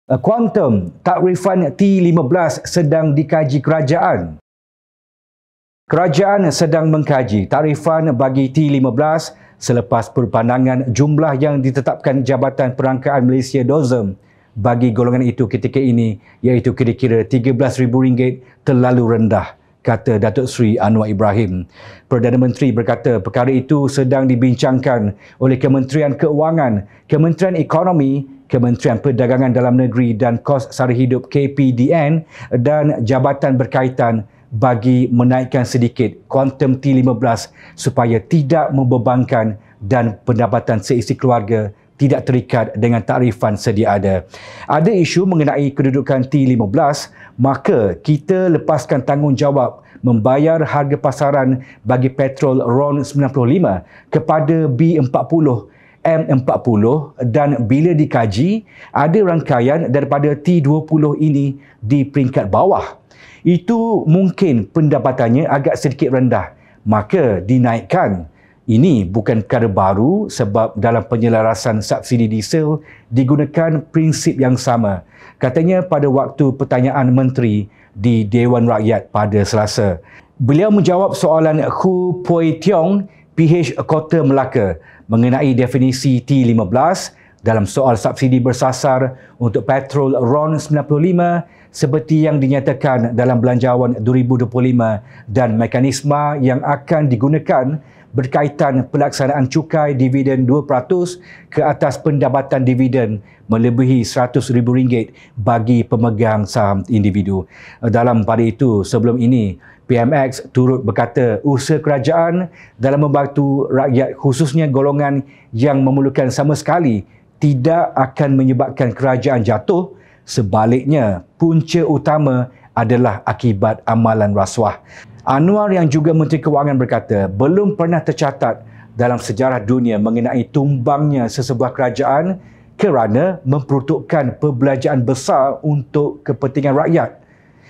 Kuantum takrifan T15 sedang dikaji kerajaan. Kerajaan sedang mengkaji takrifan bagi T15 selepas perpandangan jumlah yang ditetapkan Jabatan Perangkaan Malaysia DOZM bagi golongan itu ketika ini, iaitu kira-kira RM13,000 terlalu rendah, kata Datuk Seri Anwar Ibrahim. Perdana Menteri berkata perkara itu sedang dibincangkan oleh Kementerian Keuangan, Kementerian Ekonomi, Kementerian Perdagangan Dalam Negeri dan Kos Sara Hidup KPDN dan jabatan berkaitan bagi menaikkan sedikit kuantum T15 supaya tidak membebankan dan pendapatan seisi keluarga tidak terikat dengan takrifan sedia ada. Ada isu mengenai kedudukan T15, maka kita lepaskan tanggungjawab membayar harga pasaran bagi petrol RON 95 kepada B40, M40 dan bila dikaji, ada rangkaian daripada T20 ini di peringkat bawah. Itu mungkin pendapatannya agak sedikit rendah, maka dinaikkan. Ini bukan perkara baru sebab dalam penyelarasan subsidi diesel digunakan prinsip yang sama, katanya pada waktu pertanyaan menteri di Dewan Rakyat pada Selasa. Beliau menjawab soalan Hu Pui Tiong, PH Kota Melaka, mengenai definisi T15 dalam soal subsidi bersasar untuk petrol RON 95 seperti yang dinyatakan dalam Belanjawan 2025 dan mekanisme yang akan digunakan berkaitan pelaksanaan cukai dividen 2% ke atas pendapatan dividen melebihi RM100,000 bagi pemegang saham individu. Dalam pada itu, sebelum ini, PMX turut berkata usaha kerajaan dalam membantu rakyat khususnya golongan yang memerlukan sama sekali tidak akan menyebabkan kerajaan jatuh. Sebaliknya, punca utama adalah akibat amalan rasuah. Anwar yang juga Menteri Kewangan berkata belum pernah tercatat dalam sejarah dunia mengenai tumbangnya sesebuah kerajaan kerana memperuntukkan perbelanjaan besar untuk kepentingan rakyat.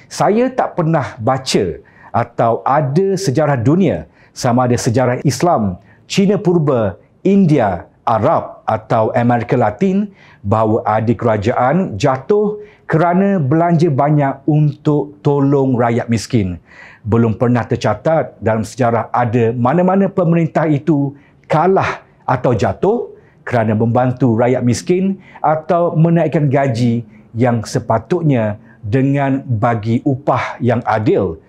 Saya tak pernah baca atau ada sejarah dunia, sama ada sejarah Islam, Cina Purba, India, Arab atau Amerika Latin, bahawa ada kerajaan jatuh kerana belanja banyak untuk tolong rakyat miskin. Belum pernah tercatat dalam sejarah ada mana-mana pemerintah itu kalah atau jatuh kerana membantu rakyat miskin atau menaikkan gaji yang sepatutnya dengan bagi upah yang adil.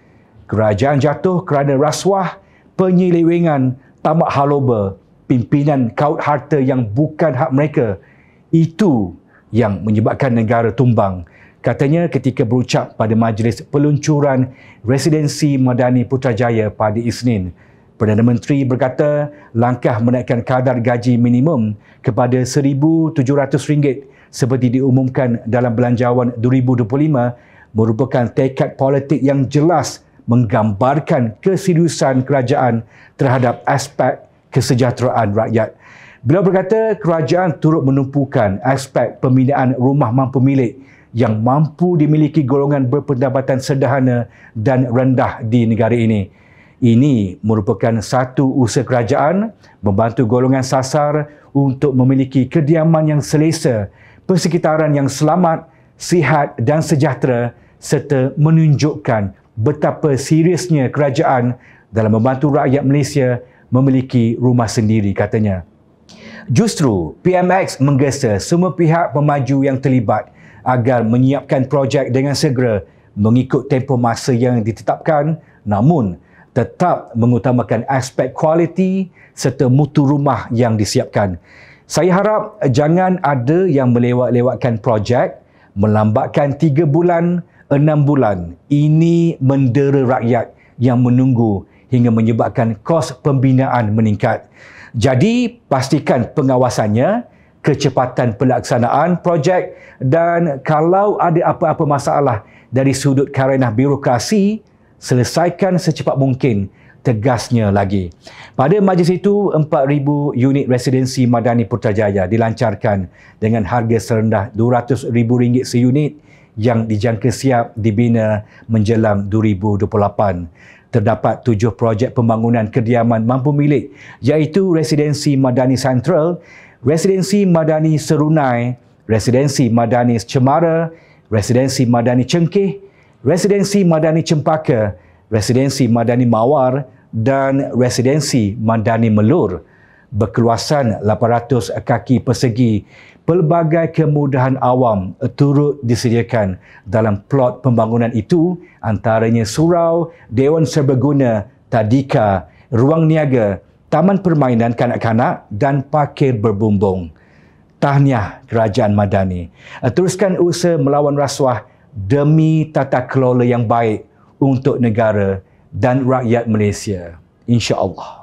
Kerajaan jatuh kerana rasuah, penyelewengan, tamak haloba, pimpinan kaut harta yang bukan hak mereka. Itu yang menyebabkan negara tumbang, katanya ketika berucap pada majlis peluncuran Residensi Madani Putrajaya pada Isnin. Perdana Menteri berkata langkah menaikkan kadar gaji minimum kepada RM1,700 seperti diumumkan dalam Belanjawan 2025 merupakan tekad politik yang jelas menggambarkan keseriusan kerajaan terhadap aspek kesejahteraan rakyat. Beliau berkata kerajaan turut menumpukan aspek pembinaan rumah mampu milik yang mampu dimiliki golongan berpendapatan sederhana dan rendah di negara ini. Ini merupakan satu usaha kerajaan membantu golongan sasar untuk memiliki kediaman yang selesa, persekitaran yang selamat, sihat dan sejahtera serta menunjukkan betapa seriusnya kerajaan dalam membantu rakyat Malaysia memiliki rumah sendiri, katanya. Justru PMX menggesa semua pihak pemaju yang terlibat agar menyiapkan projek dengan segera mengikut tempoh masa yang ditetapkan, namun tetap mengutamakan aspek kualiti serta mutu rumah yang disiapkan. Saya harap jangan ada yang melewat-lewatkan projek, melambatkan 3 bulan, 6 bulan. Ini mendera rakyat yang menunggu hingga menyebabkan kos pembinaan meningkat. Jadi, pastikan pengawasannya, kecepatan pelaksanaan projek dan kalau ada apa-apa masalah dari sudut karenah birokrasi, selesaikan secepat mungkin, tegasnya lagi. Pada majlis itu, 4,000 unit residensi Madani Putrajaya dilancarkan dengan harga serendah RM200,000 seunit yang dijangka siap dibina menjelang 2028. Terdapat 7 projek pembangunan kediaman mampu milik iaitu Residensi Madani Central, Residensi Madani Serunai, Residensi Madani Cemara, Residensi Madani Cengkeh, Residensi Madani Cempaka, Residensi Madani Mawar dan Residensi Madani Melur berkeluasan 800 kaki persegi. Pelbagai kemudahan awam turut disediakan dalam plot pembangunan itu, antaranya surau, dewan serbaguna, tadika, ruang niaga, taman permainan kanak-kanak dan parkir berbumbung. Tahniah Kerajaan Madani. Teruskan usaha melawan rasuah demi tata kelola yang baik untuk negara dan rakyat Malaysia. InsyaAllah.